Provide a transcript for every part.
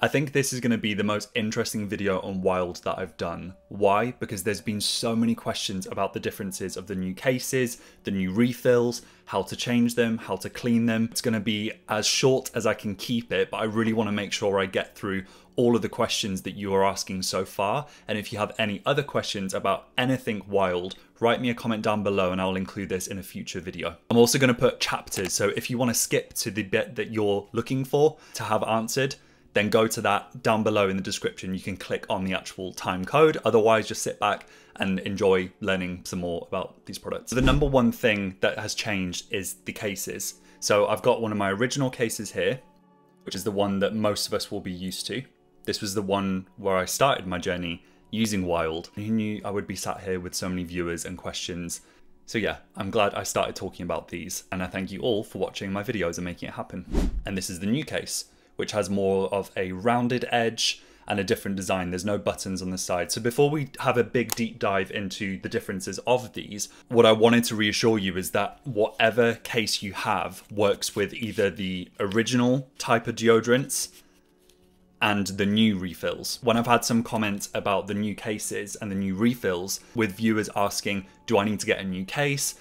I think this is going to be the most interesting video on Wild that I've done. Why? Because there's been so many questions about the differences of the new cases, the new refills, how to change them, how to clean them. It's going to be as short as I can keep it, but I really want to make sure I get through all of the questions that you are asking so far. And if you have any other questions about anything Wild, write me a comment down below and I'll include this in a future video. I'm also going to put chapters, so if you want to skip to the bit that you're looking for to have answered, then go to that down below in the description. You can click on the actual time code. Otherwise, just sit back and enjoy learning some more about these products. So the number one thing that has changed is the cases. So I've got one of my original cases here, which is the one that most of us will be used to. This was the one where I started my journey using Wild. Who knew I would be sat here with so many viewers and questions? So yeah, I'm glad I started talking about these, and I thank you all for watching my videos and making it happen. And this is the new case, which has more of a rounded edge and a different design. There's no buttons on the side. So before we have a big deep dive into the differences of these, what I wanted to reassure you is that whatever case you have works with either the original type of deodorants and the new refills. When I've had some comments about the new cases and the new refills, with viewers asking, do I need to get a new case?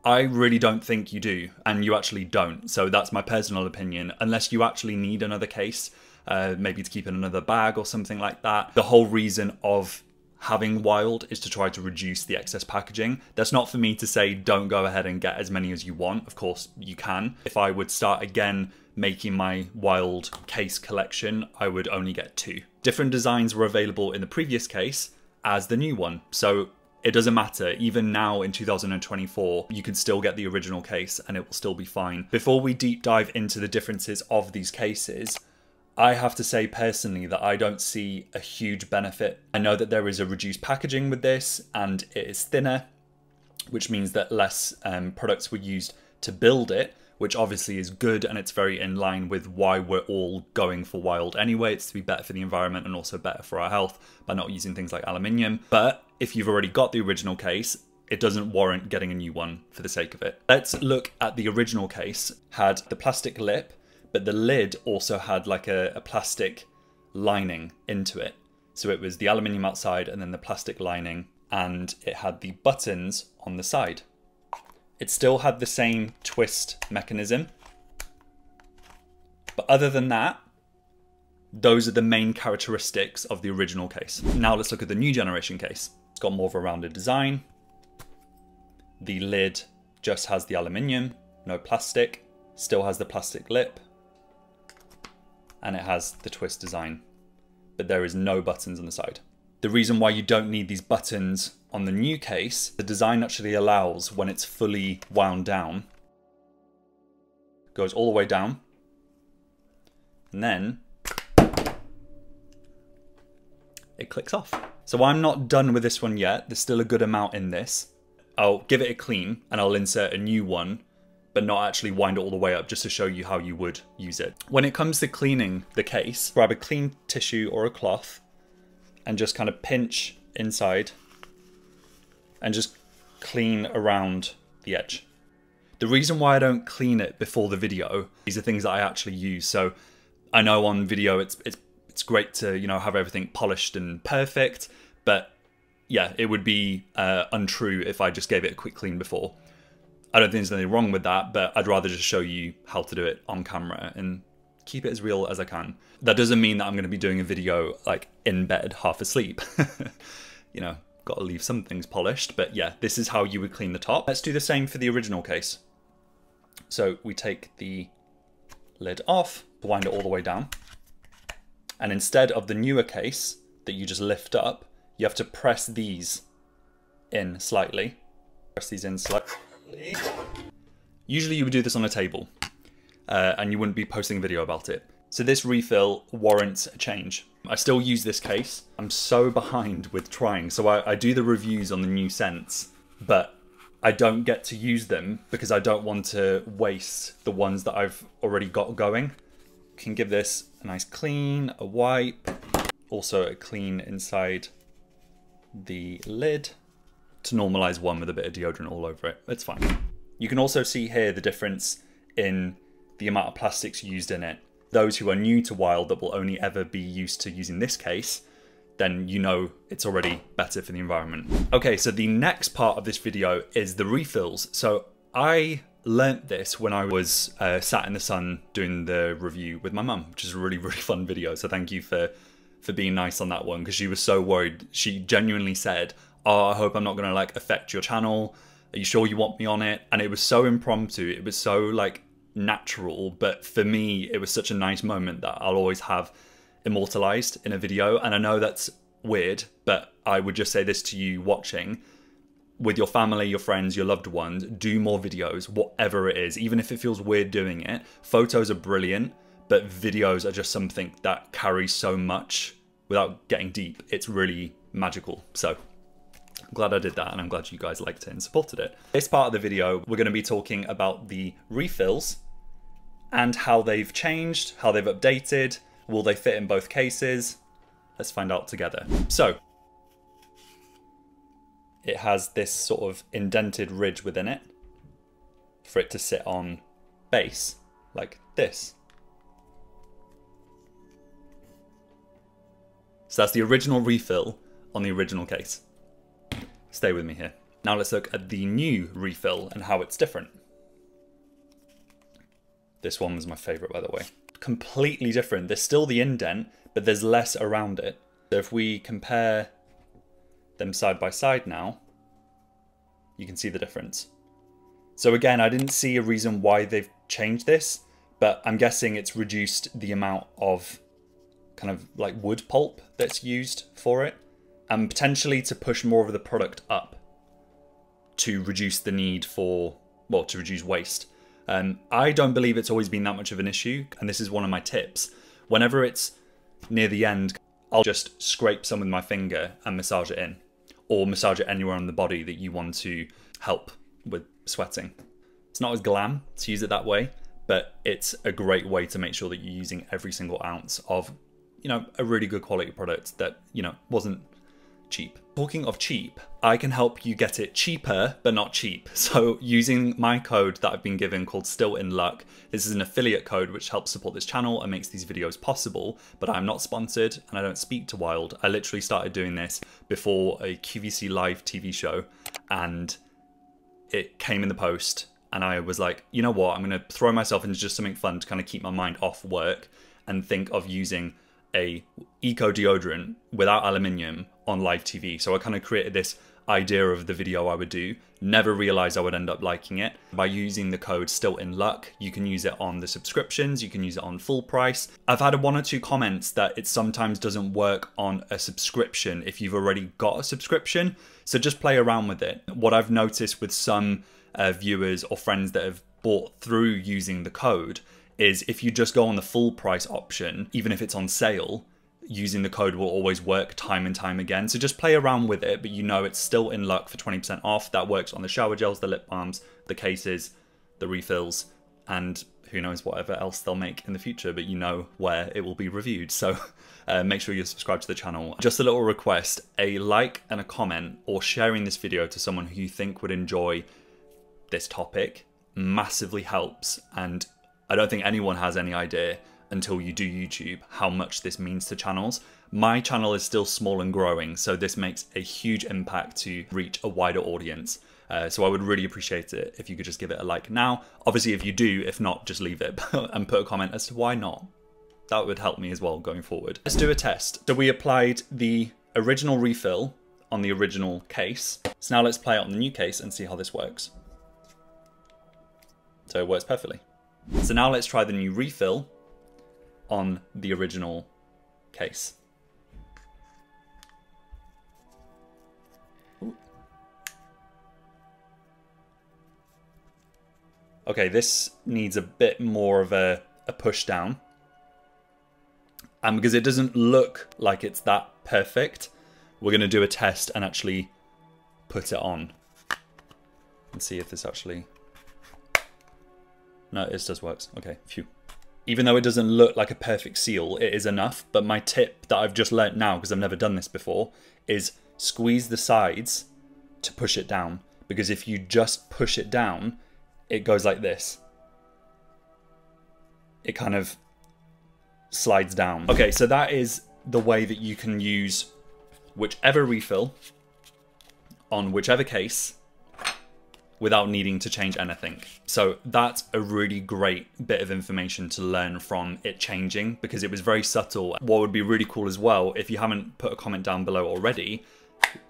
I really don't think you do, and you actually don't. So that's my personal opinion, unless you actually need another case, maybe to keep in another bag or something like that. The whole reason of having Wild is to try to reduce the excess packaging. That's not for me to say don't go ahead and get as many as you want. Of course you can. If I would start again making my Wild case collection, I would only get 2. Different designs were available in the previous case as the new one. So it doesn't matter, even now in 2024, you can still get the original case and it will still be fine. Before we deep dive into the differences of these cases, I have to say personally that I don't see a huge benefit. I know that there is a reduced packaging with this and it is thinner, which means that less products were used to build it, which obviously is good, and it's very in line with why we're all going for Wild anyway. It's to be better for the environment and also better for our health by not using things like aluminium. But if you've already got the original case, it doesn't warrant getting a new one for the sake of it. Let's look at the original case. Had the plastic lip, but the lid also had like a plastic lining into it. So it was the aluminium outside and then the plastic lining, and it had the buttons on the side. It still had the same twist mechanism, but other than that, those are the main characteristics of the original case. Now let's look at the new generation case. It's got more of a rounded design. The lid just has the aluminium, no plastic, still has the plastic lip, and it has the twist design, but there is no buttons on the side. The reason why you don't need these buttons on the new case, the design actually allows, when it's fully wound down, goes all the way down, and then it clicks off. So I'm not done with this one yet. There's still a good amount in this. I'll give it a clean and I'll insert a new one, but not actually wind it all the way up, just to show you how you would use it. When it comes to cleaning the case, grab a clean tissue or a cloth and just kind of pinch inside and just clean around the edge. The reason why I don't clean it before the video, these are things that I actually use. So I know on video it's great to, you know, have everything polished and perfect, but yeah, it would be untrue if I just gave it a quick clean before. I don't think there's anything wrong with that, but I'd rather just show you how to do it on camera and keep it as real as I can. That doesn't mean that I'm going to be doing a video like in bed, half asleep. You know, got to leave some things polished, but yeah, this is how you would clean the top. Let's do the same for the original case. So we take the lid off, wind it all the way down, and instead of the newer case that you just lift up, you have to press these in slightly. Press these in slightly. Usually you would do this on a table, and you wouldn't be posting a video about it. So this refill warrants a change. I still use this case. I'm so behind with trying. So I do the reviews on the new scents, but I don't get to use them because I don't want to waste the ones that I've already got going. Can give this a nice clean, a wipe, also a clean inside the lid to normalize one with a bit of deodorant all over it. It's fine. You can also see here the difference in the amount of plastics used in it. those who are new to Wild that will only ever be used to using this case, then you know it's already better for the environment. Okay, so the next part of this video is the refills. So I learnt this when I was sat in the sun doing the review with my mum, which is a really, really fun video. So thank you for being nice on that one, because she was so worried. She genuinely said, "Oh, I hope I'm not gonna like affect your channel. Are you sure you want me on it?" And it was so impromptu. It was so like natural, but for me, it was such a nice moment that I'll always have immortalized in a video. And I know that's weird, but I would just say this to you watching: with your family, your friends, your loved ones, do more videos, whatever it is. Even if it feels weird doing it, photos are brilliant, but videos are just something that carries so much without getting deep. It's really magical. So I'm glad I did that, and I'm glad you guys liked it and supported it. This part of the video, we're going to be talking about the refills and how they've changed, how they've updated. Will they fit in both cases? Let's find out together. So it has this sort of indented ridge within it for it to sit on base, like this. So that's the original refill on the original case. Stay with me here. Now let's look at the new refill and how it's different. This one was my favorite, by the way. Completely different. There's still the indent, but there's less around it. So if we compare them side by side now, you can see the difference. So again, I didn't see a reason why they've changed this, but I'm guessing it's reduced the amount of kind of like wood pulp that's used for it, and potentially to push more of the product up to reduce the need for, well, to reduce waste. I don't believe it's always been that much of an issue, and this is one of my tips. Whenever it's near the end, I'll just scrape some with my finger and massage it in, or massage it anywhere on the body that you want to help with sweating. It's not as glam to use it that way, but it's a great way to make sure that you're using every single ounce of, you know, a really good quality product that, you know, wasn't cheap. Talking of cheap, I can help you get it cheaper, but not cheap. So using my code that I've been given called Still in Luck, this is an affiliate code which helps support this channel and makes these videos possible, but I'm not sponsored and I don't speak to Wild. I literally started doing this before a QVC live TV show, and it came in the post, and I was like, you know what, I'm gonna throw myself into just something fun to kind of keep my mind off work and think of using a eco deodorant without aluminium on live TV. So I kind of created this idea of the video I would do. Never realized I would end up liking it. By using the code Still in Luck, you can use it on the subscriptions, you can use it on full price. I've had one or two comments that it sometimes doesn't work on a subscription if you've already got a subscription. So just play around with it. What I've noticed with some viewers or friends that have bought through using the code is if you just go on the full price option, even if it's on sale, using the code will always work time and time again. So just play around with it, but you know it's Still in Luck for 20% off. That works on the shower gels, the lip balms, the cases, the refills, and who knows whatever else they'll make in the future, but you know where it will be reviewed. So make sure you're subscribed to the channel. Just a little request, a like and a comment, or sharing this video to someone who you think would enjoy this topic massively helps. And I don't think anyone has any idea until you do YouTube how much this means to channels. My channel is still small and growing, so this makes a huge impact to reach a wider audience. So I would really appreciate it if you could just give it a like now. Obviously, if you do, if not, just leave it and put a comment as to why not. That would help me as well going forward. Let's do a test. So we applied the original refill on the original case. So now let's apply it on the new case and see how this works. So it works perfectly. So now let's try the new refill on the original case. Ooh. Okay, this needs a bit more of a push down. And because it doesn't look like it's that perfect, we're going to do a test and actually put it on and see if this actually... No, it does works. Okay, phew. Even though it doesn't look like a perfect seal, it is enough. But my tip that I've just learnt now, because I've never done this before, is squeeze the sides to push it down. Because if you just push it down, it goes like this. It kind of slides down. Okay, so that is the way that you can use whichever refill on whichever case without needing to change anything. So that's a really great bit of information to learn from it changing, because it was very subtle. What would be really cool as well, if you haven't put a comment down below already,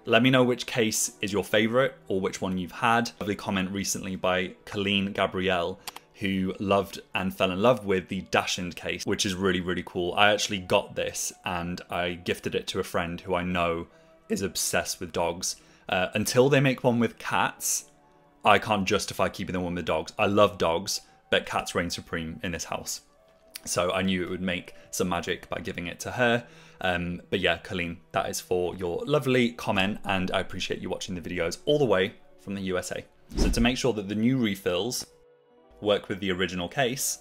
let me know which case is your favorite or which one you've had. A lovely comment recently by Colleen Gabrielle, who loved and fell in love with the Dachshund case, which is really, really cool. I actually got this and I gifted it to a friend who I know is obsessed with dogs. Until they make one with cats, I can't justify keeping the one with dogs. I love dogs, but cats reign supreme in this house. So I knew it would make some magic by giving it to her. But yeah, Colleen, that is for your lovely comment, and I appreciate you watching the videos all the way from the USA. So to make sure that the new refills work with the original case,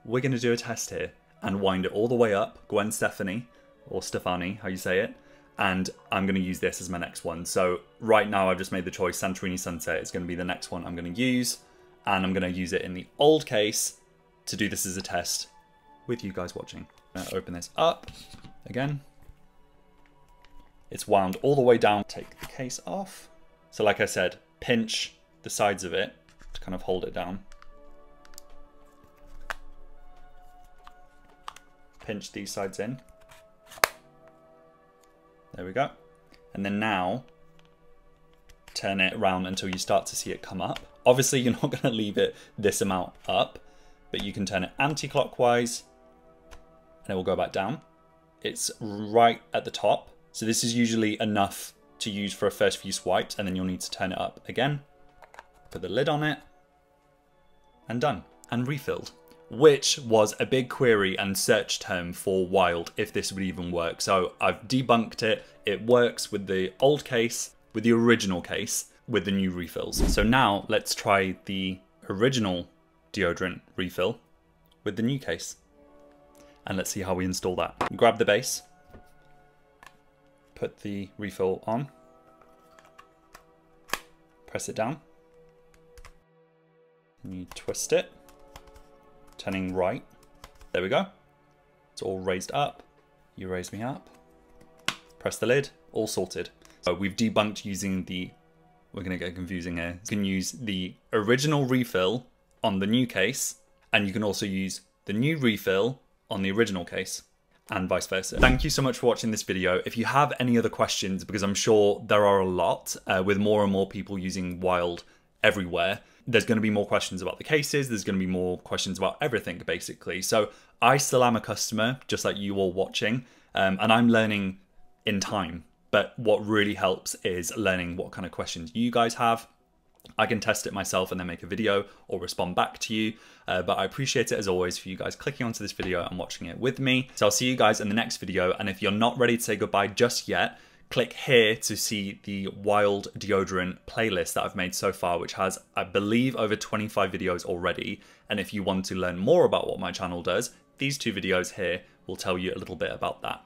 we're going to do a test here and wind it all the way up. Gwen Stefani, or Stefani, how you say it. And I'm going to use this as my next one. So right now I've just made the choice, Santorini Sunset is going to be the next one I'm going to use. And I'm going to use it in the old case to do this as a test with you guys watching. I'm going to open this up again. It's wound all the way down. Take the case off. So like I said, pinch the sides of it to kind of hold it down. Pinch these sides in. There we go. And then now, turn it around until you start to see it come up. Obviously, you're not going to leave it this amount up, but you can turn it anti-clockwise and it will go back down. It's right at the top. So this is usually enough to use for a first few swipes, and then you'll need to turn it up again. Put the lid on it and done. And refilled. Which was a big query and search term for Wild, if this would even work. So I've debunked it. It works with the old case, with the original case, with the new refills. So now let's try the original deodorant refill with the new case. And let's see how we install that. Grab the base, put the refill on, press it down, and you twist it. Turning right. There we go. It's all raised up. You raise me up. Press the lid. All sorted. So we've debunked using the... We're going to get confusing here. You can use the original refill on the new case, and you can also use the new refill on the original case, and vice versa. Thank you so much for watching this video. If you have any other questions, because I'm sure there are a lot, with more and more people using Wild everywhere, there's going to be more questions about the cases, there's going to be more questions about everything, basically. So I still am a customer, just like you all watching, and I'm learning in time. But what really helps is learning what kind of questions you guys have. I can test it myself and then make a video or respond back to you. But I appreciate it as always for you guys clicking onto this video and watching it with me. So I'll see you guys in the next video. And if you're not ready to say goodbye just yet, click here to see the Wild deodorant playlist that I've made so far, which has, I believe, over 25 videos already. And if you want to learn more about what my channel does, these two videos here will tell you a little bit about that.